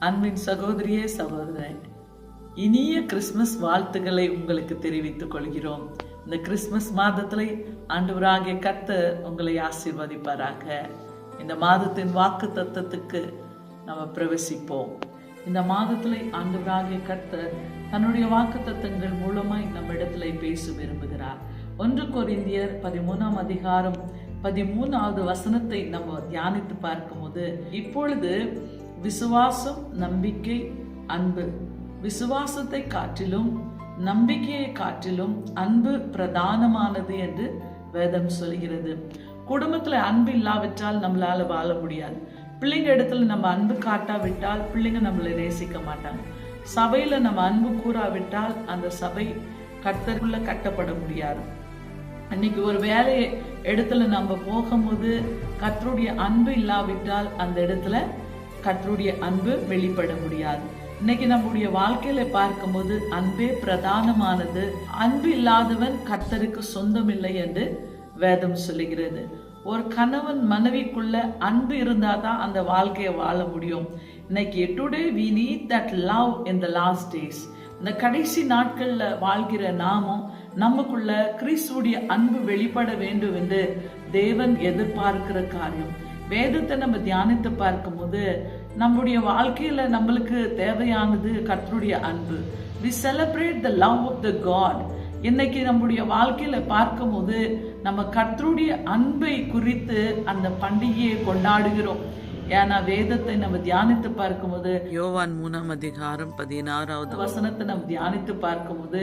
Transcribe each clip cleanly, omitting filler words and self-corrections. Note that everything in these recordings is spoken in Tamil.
அன்பின் சகோதரியே சகோதரன், இனிய கிறிஸ்துமஸ் வாழ்த்துக்களை உங்களுக்கு தெரிவித்துக் கொள்கிறோம். இந்த கிறிஸ்துமஸ் மாதத்திலே ஆண்டவராகிய கர்த்தர் உங்களை ஆசீர்வதிப்பாராக. இந்த மாதத்தின் வாக்கு தத்தத்துக்கு நம்ம பிரவேசிப்போம். இந்த மாதத்திலே ஆண்டவராகிய கர்த்தர் தன்னுடைய வாக்கு தத்தங்கள் மூலமாய் நம்ம இடத்துல பேச விரும்புகிறார். 1 கொரிந்தியர் 13ஆம் அதிகாரம் 13வது வசனத்தை நம்ம தியானித்து பார்க்கும்போது, இப்பொழுது விசுவாசம், நம்பிக்கை, அன்பு, விசுவாசத்தை காட்டிலும் நம்பிக்கையை காட்டிலும் அன்பு பிரதானமானது என்று வேதம் சொல்கிறது. குடும்பத்துல அன்பு இல்லாவிட்டால் நம்மளால வாழ முடியாது. பிள்ளைங்க இடத்துல நம்ம அன்பு காட்டாவிட்டால் பிள்ளைங்க நம்மளை நேசிக்க மாட்டாங்க. சபையில நம்ம அன்பு கூறாவிட்டால் அந்த சபை கர்த்தருக்குள்ள கட்டப்பட முடியாது. அன்னைக்கு ஒரு வேலை இடத்துல நம்ம போகும்போது கர்த்தருடைய அன்பு இல்லாவிட்டால் அந்த இடத்துல கர்த்தருடைய அன்பு வெளிப்பட முடியாது. இன்னைக்கு நம்முடைய வாழ்க்கையில பார்க்கும்போது அன்பே பிரதானமானது. அன்பு இல்லாதவன் கர்த்தருக்கு சொந்தமில்லை என்று வேதம் சொல்லுகிறது. ஒரு கணவன் மனைவிக்குள்ள அன்பு இருந்தாதான் அந்த வாழ்க்கையை வாழ முடியும். இன்னைக்கு today we need that love in the last days. இந்த கடைசி நாட்கள்ல வாழ்கிற நாமும் நமக்குள்ள கிறிஸ்துவுடைய அன்பு வெளிப்பட வேண்டும் என்று தேவன் எதிர்பார்க்கிற காரியம். வேதத்தை நம்ம தியானித்து பார்க்கும்போது நம்முடைய வாழ்க்கையில நம்மளுக்கு தேவையானது கர்த்தருடைய அன்பு. we celebrate the love of the God. இன்னைக்கு நம்முடைய வாழ்க்கையில பார்க்கும்போது நம்ம கர்த்தருடைய அன்பை குறித்து அந்த பண்டிகையை கொண்டாடுகிறோம். ஏன்னா வேதத்தை நம்ம தியானித்து பார்க்கும்போது யோவான் 3ஆம் அதிகாரம் 16வது வசனத்தை நம்ம தியானித்து பார்க்கும்போது,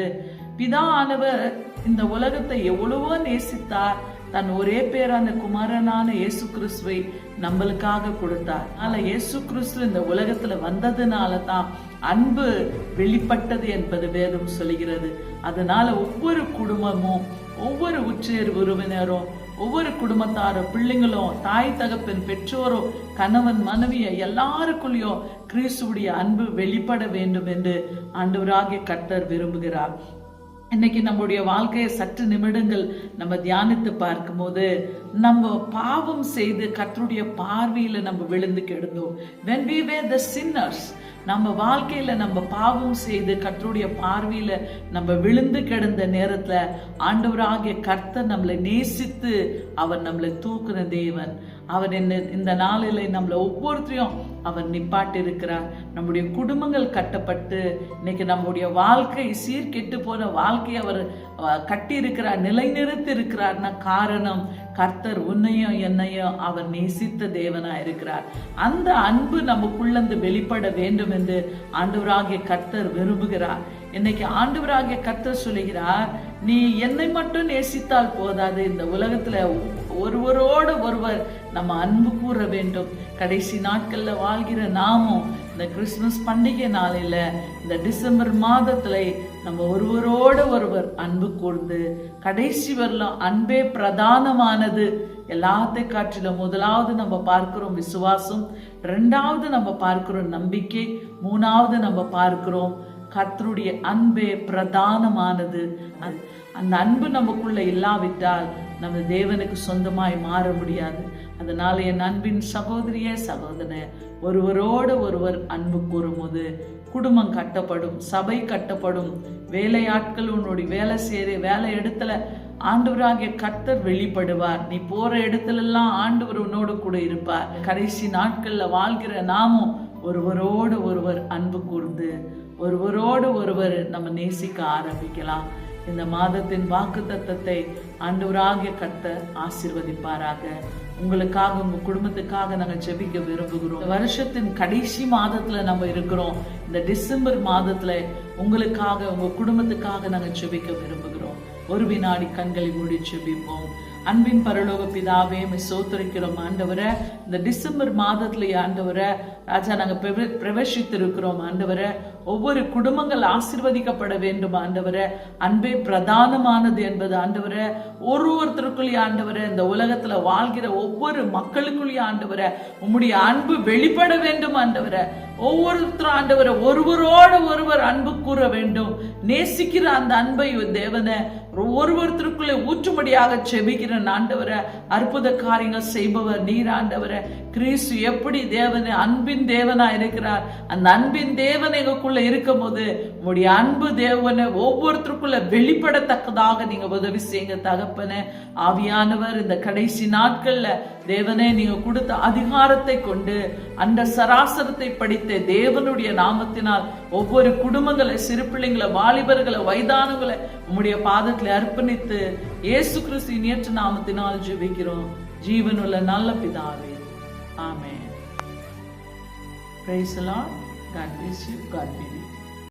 பிதா ஆனவர் இந்த உலகத்தை எவ்வளவோ நேசித்தார், தன் ஒரே பேரான குமாரனான இயேசு கிறிஸ்துவை நம்மளுக்காக கொடுத்தார். அதனால இயேசு கிறிஸ்து இந்த உலகத்துல வந்ததுனால தான் அன்பு வெளிப்பட்டது என்பது வேதம் சொல்கிறது. அதனால ஒவ்வொரு குடும்பமும், ஒவ்வொரு உற்றார் உறவினரும், ஒவ்வொரு குடும்பத்தாரும், பிள்ளைங்களும், தாய் தகப்பன், பெற்றோரும், கணவன் மனைவிய எல்லாருக்குள்ளேயும் கிறிஸ்துவுடைய அன்பு வெளிப்பட வேண்டும் என்று ஆண்டவராகிய கர்த்தர் விரும்புகிறார். இன்னைக்கு நம்முடைய வாழ்க்கையை சற்று நிமிடங்கள் நம்ம தியானித்து பார்க்கும்போது, நம்ம பாவம் செய்து கர்த்தருடைய பார்வையில நம்ம விழுந்து கிடந்தோம். when we were the sinners, நம்ம வாழ்க்கையில நம்ம பாவம் செய்து கர்த்தருடைய பார்வையில நம்ம விழுந்து கிடந்த நேரத்துல ஆண்டவராகிய கர்த்தர் நம்மளை நேசித்து அவர் நம்மளை தூக்குன தேவன். அவர் இந்த நாளில நம்மளை ஒவ்வொருத்தரையும் அவர் நிப்பாட்டி இருக்கிறார். நம்முடைய குடும்பங்கள் கட்டப்பட்டு இன்னைக்கு நம்முடைய வாழ்க்கை சீர்கெட்டு போன வாழ்க்கையை அவர் கட்டி இருக்கிறார், நிலைநிறுத்தி இருக்கிறார்னா காரணம் கர்த்தர் உன்னையும் என்னையும் அவர் நேசித்த தேவனா இருக்கிறார். அந்த அன்பு நமக்குள்ளந்து வெளிப்பட வேண்டும் என்று ஆண்டவராகிய கர்த்தர் விரும்புகிறார். இன்னைக்கு ஆண்டவராகிய கர்த்தர் சொல்லுகிறார், நீ என்னை மட்டும் நேசித்தால் போதாது, இந்த உலகத்துல ஒருவரோடு ஒருவர் நம்ம அன்பு கூற வேண்டும். கடைசி நாட்கள்ல வாழ்கிற நாமும் இந்த கிறிஸ்துமஸ் பண்டிகை நாளில, இந்த டிசம்பர் மாதத்துல நம்ம ஒருவரோடு ஒருவர் அன்பு கூர்ந்து கடைசி வரலாம் அன்பே பிரதானமானது. எல்லாத்தை காட்டிலும் முதலாவது நம்ம பார்க்கிறோம் விசுவாசம், 2வது நம்ம பார்க்கிறோம் நம்பிக்கை, 3வது நம்ம பார்க்கிறோம் கர்த்தருடைய அன்பே பிரதானமானது. அந்த அன்பு நமக்குள்ள இல்லாவிட்டால் நம்ம தேவனுக்கு சொந்தமாய் மாற முடியாது. அதனால என் அன்பின் சகோதரியே சகோதரனே, ஒருவரோடு ஒருவர் அன்பு கூறும்போது குடும்பம் கட்டப்படும், சபை கட்டப்படும், வேலையாட்கள் உன்னுடைய வேலை செய்ய வேலை இடத்துல ஆண்டவராகிய கர்த்தர் வெளிப்படுவார். நீ போற இடத்துல எல்லாம் ஆண்டவர் உன்னோடு கூட இருப்பார். கடைசி நாட்கள்ல வாழ்கிற நாமும் ஒருவரோடு ஒருவர் அன்பு கூர்ந்து ஒருவரோடு ஒருவர் நம்ம நேசிக்க ஆரம்பிக்கலாம். இந்த மாதத்தின் வாக்கு தத்தத்தை ஆண்டவராகிய கர்த்தர் ஆசீர்வதிப்பாராக. உங்களுக்காக, உங்க குடும்பத்துக்காக நாங்கள் ஜெபிக்க விரும்புகிறோம். வருஷத்தின் கடைசி மாதத்துல நம்ம இருக்கிறோம். இந்த டிசம்பர் மாதத்துல உங்களுக்காக, உங்க குடும்பத்துக்காக நாங்கள் ஜெபிக்க விரும்புகிறோம். ஒரு வினாடி கண்களை மூடி ஜெபிப்போம். அன்பின் பரலோக பிதாவே, சோத்தரிக்கிறோம் ஆண்டவரை. இந்த டிசம்பர் மாதத்துல ஆண்டவரை ராஜா நாங்க பிரவேசித்திருக்கிறோம் ஆண்டவரை. ஒவ்வொரு குடும்பங்கள் ஆசீர்வதிக்கப்பட வேண்டும் ஆண்டவரை. அன்பே பிரதானமானது என்பது ஆண்டவரை. ஒருத்தருக்குள்ளே ஆண்டவரை, இந்த உலகத்துல வாழ்கிற ஒவ்வொரு மக்களுக்குள்ளே ஆண்டவரை உம்முடைய அன்பு வெளிப்பட வேண்டும் ஆண்டவரை. ஒவ்வொருத்தரும் ஆண்டவரை ஒருவரோடு ஒருவர் அன்பு கூற வேண்டும். நேசிக்கிற அந்த அன்பை தேவனை ஒருவருத்தருக்குள்ளே ஊற்றும்படியாக செபிக்கிற ஆண்டவரை. அற்புத காரியங்கள் செய்பவர் நீர் ஆண்டவரை. கிறிஸ்து எப்படி தேவனை அன்பின் தேவனா இருக்கிறார், அந்த அன்பின் தேவன் எங்களுக்குள்ள இருக்கும் போது உங்களுடைய அன்பு தேவனை ஒவ்வொருத்தருக்குள்ள வெளிப்படத்தக்கதாக நீங்க உதவி செய்யுங்க தகப்பனே. ஆவியானவர் இந்த கடைசி நாட்கள்ல தேவனே நீங்க கொடுத்த அதிகாரத்தை கொண்டு அந்த சராசரத்தை படித்த தேவனுடைய நாமத்தினால் ஒவ்வொரு குடும்பங்களை, சிறு பிள்ளைங்களை, வாலிபர்களை, வயதானங்களை உம்முடைய பாதத்தில் அர்ப்பணித்து இயேசு கிறிஸ்துவின் ஏற்ற நாமத்தினால் ஜெபிக்கிறோம் ஜீவனுள்ள நல்ல பிதாவே, ஆமென். Praise the Lord. God bless you. God be with you.